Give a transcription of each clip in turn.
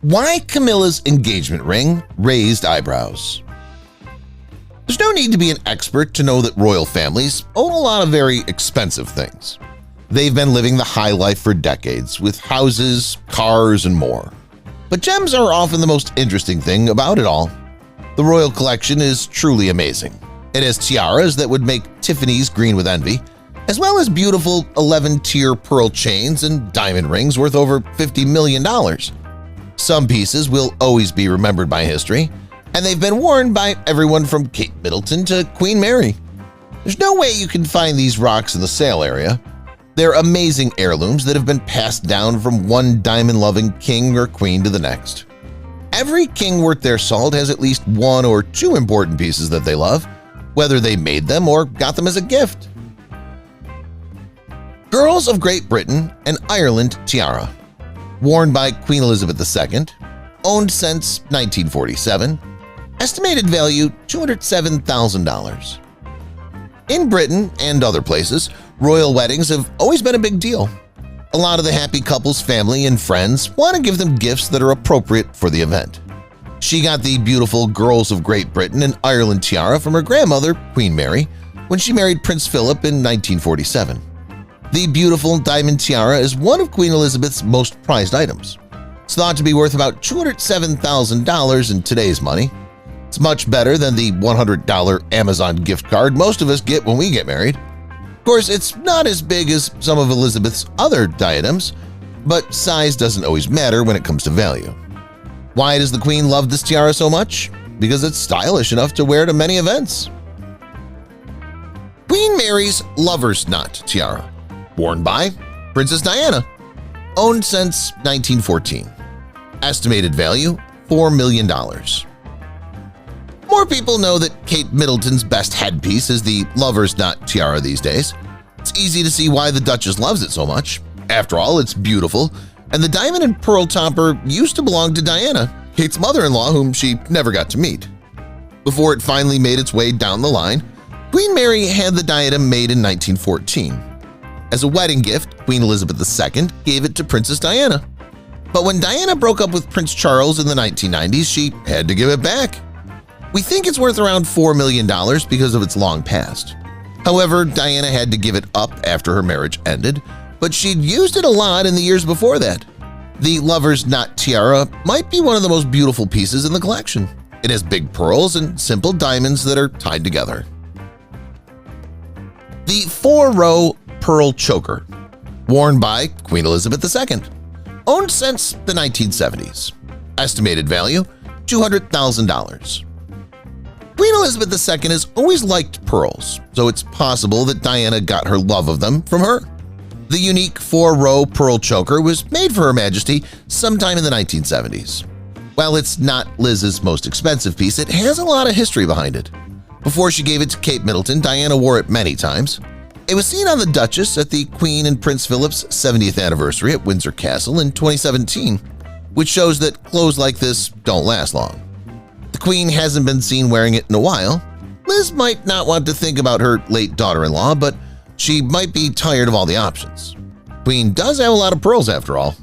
Why Camilla's engagement ring raised eyebrows. There's no need to be an expert to know that royal families own a lot of very expensive things. They've been living the high life for decades with houses, cars, and more. But gems are often the most interesting thing about it all. The royal collection is truly amazing. It has tiaras that would make Tiffany's green with envy, as well as beautiful 11-tier pearl chains and diamond rings worth over $50 million. Some pieces will always be remembered by history, and they've been worn by everyone from Kate Middleton to Queen Mary. There's no way you can find these rocks in the sale area. They're amazing heirlooms that have been passed down from one diamond-loving king or queen to the next. Every king worth their salt has at least one or two important pieces that they love, whether they made them or got them as a gift. Girls of Great Britain and Ireland tiara. Worn by Queen Elizabeth II, owned since 1947, estimated value $207,000. In Britain and other places, royal weddings have always been a big deal. A lot of the happy couple's family and friends want to give them gifts that are appropriate for the event. She got the beautiful Girls of Great Britain and Ireland tiara from her grandmother, Queen Mary, when she married Prince Philip in 1947. The beautiful diamond tiara is one of Queen Elizabeth's most prized items. It's thought to be worth about $207,000 in today's money. It's much better than the $100 Amazon gift card most of us get when we get married. Of course, it's not as big as some of Elizabeth's other diadems, but size doesn't always matter when it comes to value. Why does the Queen love this tiara so much? Because it's stylish enough to wear to many events. Queen Mary's Lover's Knot tiara. Worn by Princess Diana, owned since 1914. Estimated value $4 million. More people know that Kate Middleton's best headpiece is the Lover's Knot tiara these days. It's easy to see why the Duchess loves it so much. After all, it's beautiful, and the diamond and pearl topper used to belong to Diana, Kate's mother-in-law, whom she never got to meet. Before it finally made its way down the line, Queen Mary had the diadem made in 1914. As a wedding gift, Queen Elizabeth II gave it to Princess Diana. But when Diana broke up with Prince Charles in the 1990s, she had to give it back. We think it's worth around $4 million because of its long past. However, Diana had to give it up after her marriage ended, but she'd used it a lot in the years before that. The Lover's Knot tiara might be one of the most beautiful pieces in the collection. It has big pearls and simple diamonds that are tied together. The 4-row pearl choker, worn by Queen Elizabeth II, owned since the 1970s. Estimated value $200,000. Queen Elizabeth II has always liked pearls, so it's possible that Diana got her love of them from her. The unique 4-row pearl choker was made for Her Majesty sometime in the 1970s. While it's not Liz's most expensive piece, it has a lot of history behind it. Before she gave it to Kate Middleton, Diana wore it many times. It was seen on the Duchess at the Queen and Prince Philip's 70th anniversary at Windsor Castle in 2017, which shows that clothes like this don't last long. The Queen hasn't been seen wearing it in a while. Liz might not want to think about her late daughter-in-law, but she might be tired of all the options. Queen does have a lot of pearls after all.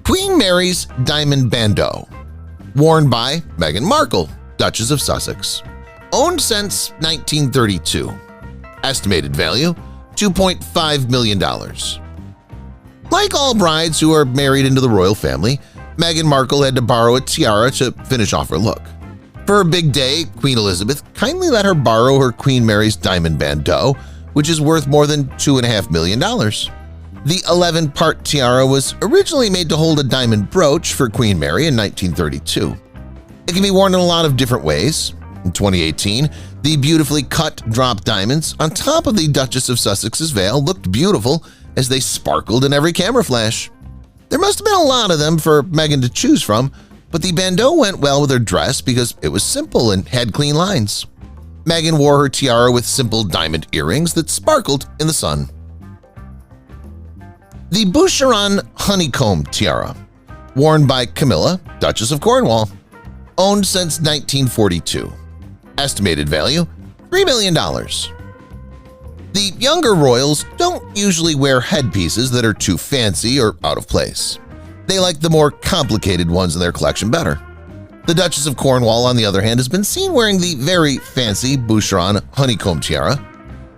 Queen Mary's Diamond Bando, worn by Meghan Markle, Duchess of Sussex, owned since 1932. Estimated value $2.5 million. Like all brides who are married into the royal family, Meghan Markle had to borrow a tiara to finish off her look. For her big day, Queen Elizabeth kindly let her borrow her Queen Mary's Diamond Bandeau, which is worth more than $2.5 million. The 11-part tiara was originally made to hold a diamond brooch for Queen Mary in 1932. It can be worn in a lot of different ways. In 2018, the beautifully cut drop diamonds on top of the Duchess of Sussex's veil looked beautiful as they sparkled in every camera flash. There must have been a lot of them for Meghan to choose from, but the bandeau went well with her dress because it was simple and had clean lines. Meghan wore her tiara with simple diamond earrings that sparkled in the sun. The Boucheron Honeycomb tiara, worn by Camilla, Duchess of Cornwall, owned since 1942. Estimated value $3 million. The younger royals don't usually wear headpieces that are too fancy or out of place. They like the more complicated ones in their collection better. The Duchess of Cornwall, on the other hand, has been seen wearing the very fancy Boucheron Honeycomb tiara.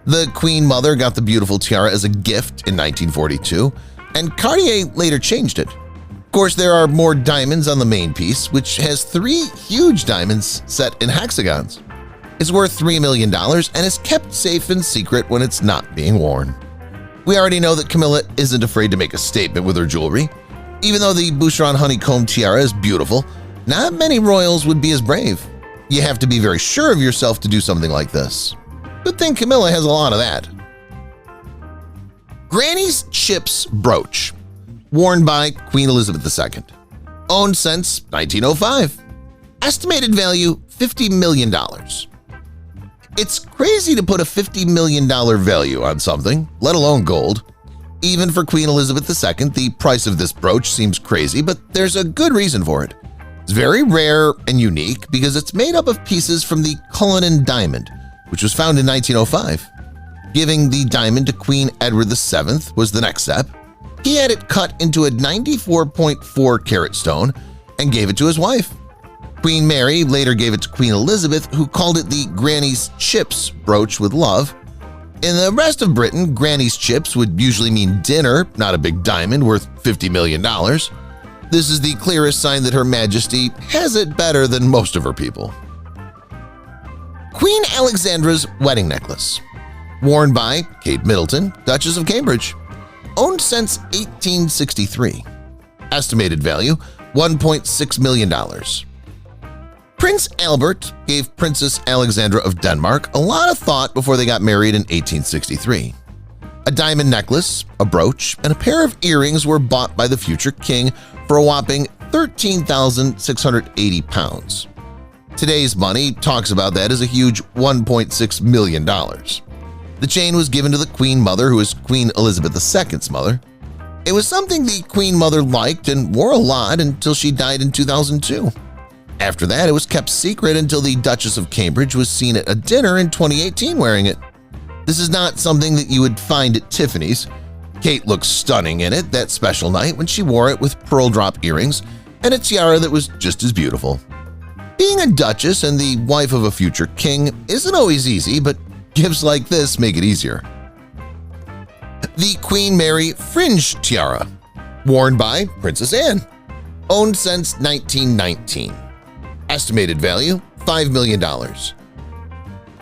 The Queen Mother got the beautiful tiara as a gift in 1942, and Cartier later changed it. Of course, there are more diamonds on the main piece, which has 3 huge diamonds set in hexagons. It's worth $3 million and is kept safe and secret when it's not being worn. We already know that Camilla isn't afraid to make a statement with her jewelry. Even though the Boucheron Honeycomb tiara is beautiful, not many royals would be as brave. You have to be very sure of yourself to do something like this. Good thing Camilla has a lot of that. Granny's Chips Brooch, worn by Queen Elizabeth II. Owned since 1905. Estimated value $50 million. It's crazy to put a $50 million value on something, let alone gold. Even for Queen Elizabeth II, the price of this brooch seems crazy, but there's a good reason for it. It's very rare and unique because it's made up of pieces from the Cullinan diamond, which was found in 1905. Giving the diamond to Queen Edward VII was the next step. He had it cut into a 94.4 carat stone and gave it to his wife. Queen Mary later gave it to Queen Elizabeth, who called it the Granny's Chips brooch with love. In the rest of Britain, Granny's Chips would usually mean dinner, not a big diamond worth $50 million. This is the clearest sign that Her Majesty has it better than most of her people. Queen Alexandra's wedding necklace, worn by Kate Middleton, Duchess of Cambridge. Owned since 1863. Estimated value $1.6 million. Prince Albert gave Princess Alexandra of Denmark a lot of thought before they got married in 1863. A diamond necklace, a brooch, and a pair of earrings were bought by the future king for a whopping 13,680 pounds. Today's money talks about that as a huge $1.6 million. The chain was given to the Queen Mother, who is Queen Elizabeth II's mother. It was something the Queen Mother liked and wore a lot until she died in 2002. After that, it was kept secret until the Duchess of Cambridge was seen at a dinner in 2018 wearing it. This is not something that you would find at Tiffany's. Kate looked stunning in it that special night when she wore it with pearl drop earrings and a tiara that was just as beautiful. Being a duchess and the wife of a future king isn't always easy, but gifts like this make it easier. The Queen Mary Fringe tiara, worn by Princess Anne. Owned since 1919. Estimated value $5 million.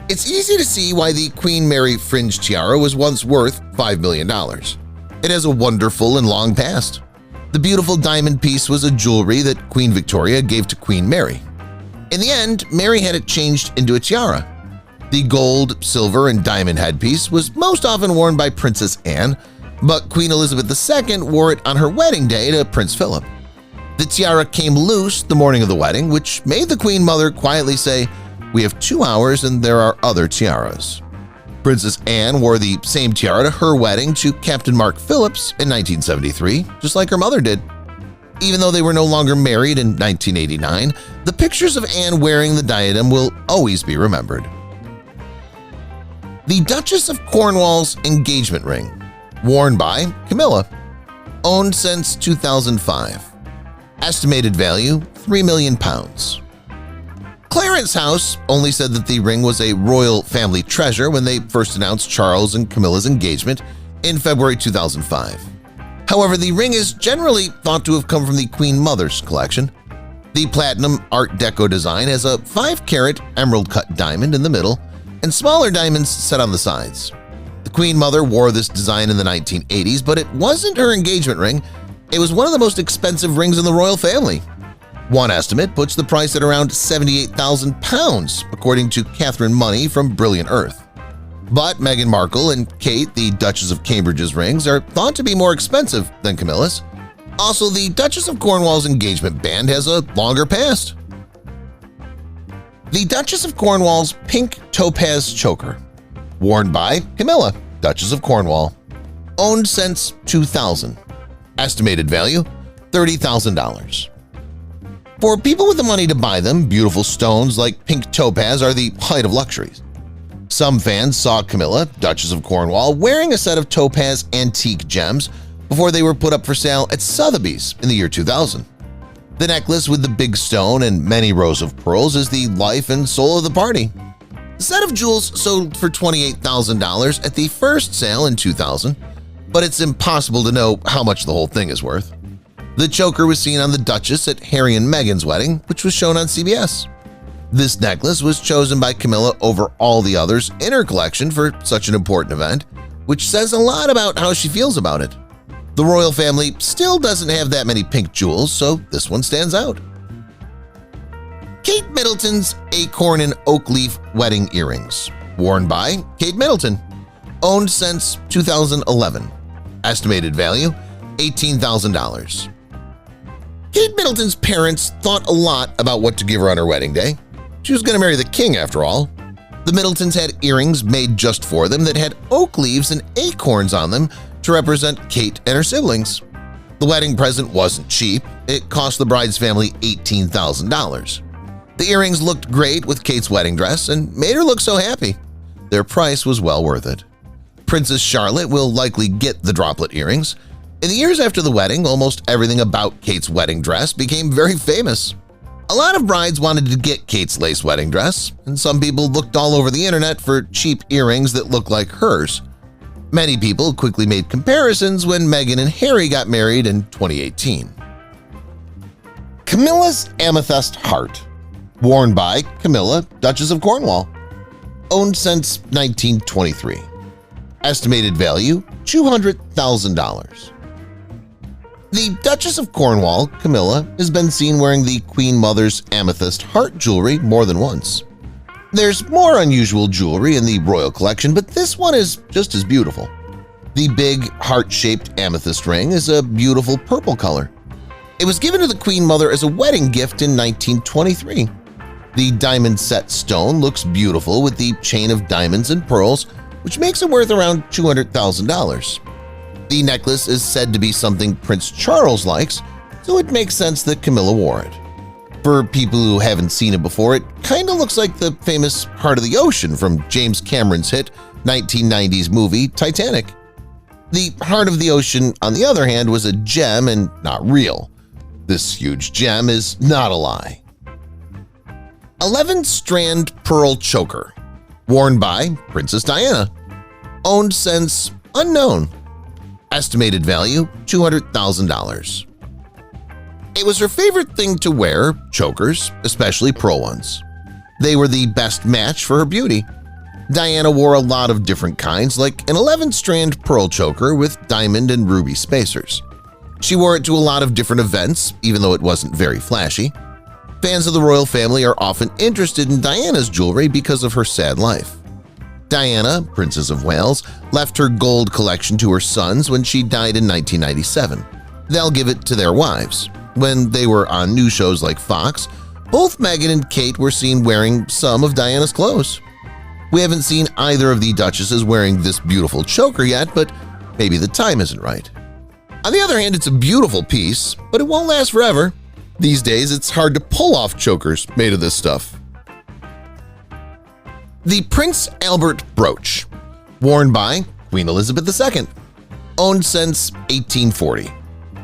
It's easy to see why the Queen Mary Fringe tiara was once worth $5 million. It has a wonderful and long past. The beautiful diamond piece was a jewelry that Queen Victoria gave to Queen Mary. In the end, Mary had it changed into a tiara. The gold, silver, and diamond headpiece was most often worn by Princess Anne, but Queen Elizabeth II wore it on her wedding day to Prince Philip. The tiara came loose the morning of the wedding, which made the Queen Mother quietly say, "We have 2 hours and there are other tiaras." Princess Anne wore the same tiara to her wedding to Captain Mark Phillips in 1973, just like her mother did. Even though they were no longer married in 1989, the pictures of Anne wearing the diadem will always be remembered. The Duchess of Cornwall's engagement ring, worn by Camilla. Owned since 2005. Estimated value £3 million. Clarence House only said that the ring was a royal family treasure when they first announced Charles and Camilla's engagement in February 2005. However, the ring is generally thought to have come from the Queen Mother's collection. The platinum Art Deco design has a 5-carat emerald-cut diamond in the middle and smaller diamonds set on the sides. The Queen Mother wore this design in the 1980s, but it wasn't her engagement ring. It was one of the most expensive rings in the royal family. One estimate puts the price at around £78,000, according to Catherine Money from Brilliant Earth. But Meghan Markle and Kate, the Duchess of Cambridge's rings, are thought to be more expensive than Camilla's. Also, the Duchess of Cornwall's engagement band has a longer past. The Duchess of Cornwall's pink topaz choker, worn by Camilla, Duchess of Cornwall. Owned since 2000. Estimated value $30,000. For people with the money to buy them, beautiful stones like pink topaz are the height of luxuries. Some fans saw Camilla, Duchess of Cornwall, wearing a set of topaz antique gems before they were put up for sale at Sotheby's in the year 2000. The necklace with the big stone and many rows of pearls is the life and soul of the party. The set of jewels sold for $28,000 at the first sale in 2000, but it's impossible to know how much the whole thing is worth. The choker was seen on the Duchess at Harry and Meghan's wedding, which was shown on CBS. This necklace was chosen by Camilla over all the others in her collection for such an important event, which says a lot about how she feels about it. The royal family still doesn't have that many pink jewels, so this one stands out. Kate Middleton's Acorn and Oakleaf wedding earrings, worn by Kate Middleton, owned since 2011. Estimated value, $18,000. Kate Middleton's parents thought a lot about what to give her on her wedding day. She was going to marry the king after all. The Middletons had earrings made just for them that had oak leaves and acorns on them to represent Kate and her siblings. The wedding present wasn't cheap. It cost the bride's family $18,000. The earrings looked great with Kate's wedding dress and made her look so happy. Their price was well worth it. Princess Charlotte will likely get the droplet earrings. In the years after the wedding, almost everything about Kate's wedding dress became very famous. A lot of brides wanted to get Kate's lace wedding dress, and some people looked all over the internet for cheap earrings that looked like hers. Many people quickly made comparisons when Meghan and Harry got married in 2018. Camilla's Amethyst Heart, worn by Camilla, Duchess of Cornwall, owned since 1923. Estimated value, $200,000. The Duchess of Cornwall, Camilla, has been seen wearing the Queen Mother's amethyst heart jewelry more than once. There's more unusual jewelry in the royal collection, but this one is just as beautiful. The big heart-shaped amethyst ring is a beautiful purple color. It was given to the Queen Mother as a wedding gift in 1923. The diamond-set stone looks beautiful with the chain of diamonds and pearls, which makes it worth around $200,000. The necklace is said to be something Prince Charles likes, so it makes sense that Camilla wore it. For people who haven't seen it before, it kinda looks like the famous Heart of the Ocean from James Cameron's hit 1990s movie Titanic. The Heart of the Ocean, on the other hand, was a gem and not real. This huge gem is not a lie. 11-strand pearl choker, worn by Princess Diana, owned since unknown. Estimated value, $200,000. It was her favorite thing to wear, chokers, especially pearl ones. They were the best match for her beauty. Diana wore a lot of different kinds, like an 11-strand pearl choker with diamond and ruby spacers. She wore it to a lot of different events, even though it wasn't very flashy. Fans of the royal family are often interested in Diana's jewelry because of her sad life. Diana, Princess of Wales, left her gold collection to her sons when she died in 1997. They'll give it to their wives. When they were on news shows like Fox, both Meghan and Kate were seen wearing some of Diana's clothes. We haven't seen either of the duchesses wearing this beautiful choker yet, but maybe the time isn't right. On the other hand, it's a beautiful piece, but it won't last forever. These days, it's hard to pull off chokers made of this stuff. The Prince Albert brooch, worn by Queen Elizabeth II, owned since 1840.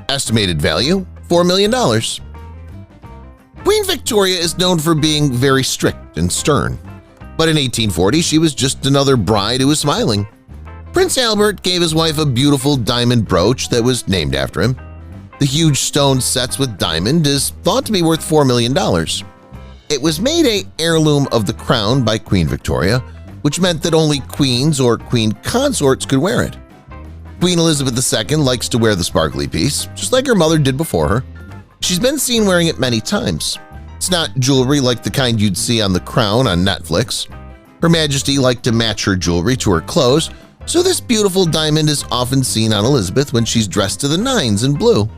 Estimated value, $4 million. Queen Victoria is known for being very strict and stern, but in 1840 she was just another bride who was smiling. Prince Albert gave his wife a beautiful diamond brooch that was named after him. The huge stone sets with diamond is thought to be worth $4 million. It was made an heirloom of the crown by Queen Victoria, which meant that only queens or queen consorts could wear it. Queen Elizabeth II likes to wear the sparkly piece, just like her mother did before her. She's been seen wearing it many times. It's not jewelry like the kind you'd see on The Crown on Netflix. Her Majesty liked to match her jewelry to her clothes, so this beautiful diamond is often seen on Elizabeth when she's dressed to the nines in blue.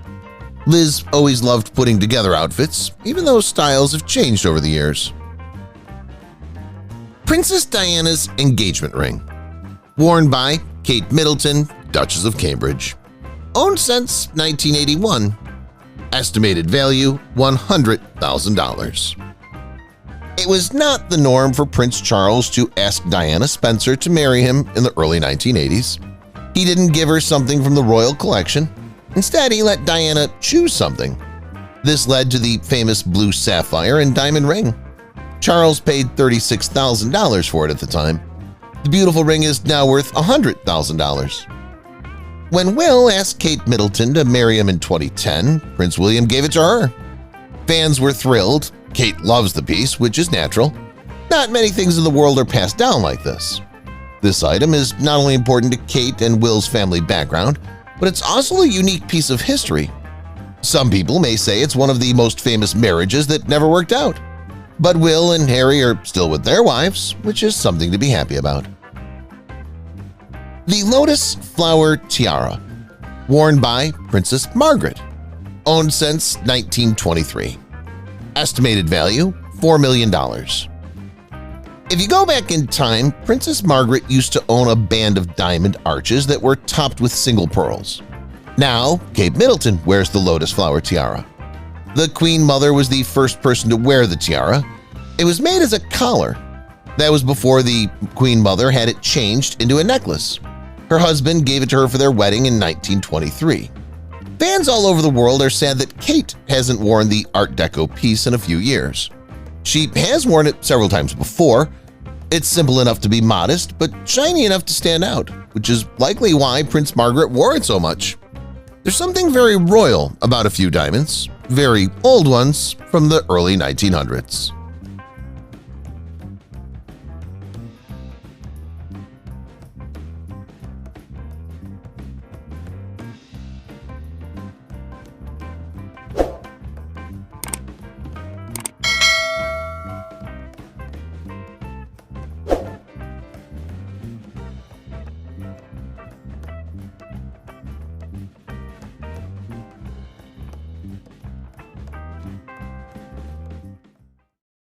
Liz always loved putting together outfits, even though styles have changed over the years. Princess Diana's engagement ring, worn by Kate Middleton, Duchess of Cambridge, owned since 1981. Estimated value, $100,000. It was not the norm for Prince Charles to ask Diana Spencer to marry him in the early 1980s. He didn't give her something from the royal collection. Instead, he let Diana choose something. This led to the famous blue sapphire and diamond ring. Charles paid $36,000 for it at the time. The beautiful ring is now worth $100,000. When Will asked Kate Middleton to marry him in 2010, Prince William gave it to her. Fans were thrilled. Kate loves the piece, which is natural. Not many things in the world are passed down like this. This item is not only important to Kate and Will's family background, but it's also a unique piece of history. Some people may say it's one of the most famous marriages that never worked out. But Will and Harry are still with their wives, which is something to be happy about. The Lotus Flower Tiara, worn by Princess Margaret, owned since 1923. Estimated value $4 million. If you go back in time, Princess Margaret used to own a band of diamond arches that were topped with single pearls. Now, Kate Middleton wears the Lotus Flower Tiara. The Queen Mother was the first person to wear the tiara. It was made as a collar. That was before the Queen Mother had it changed into a necklace. Her husband gave it to her for their wedding in 1923. Fans all over the world are sad that Kate hasn't worn the Art Deco piece in a few years. She has worn it several times before. It's simple enough to be modest, but shiny enough to stand out, which is likely why Prince Margaret wore it so much. There's something very royal about a few diamonds, very old ones from the early 1900s.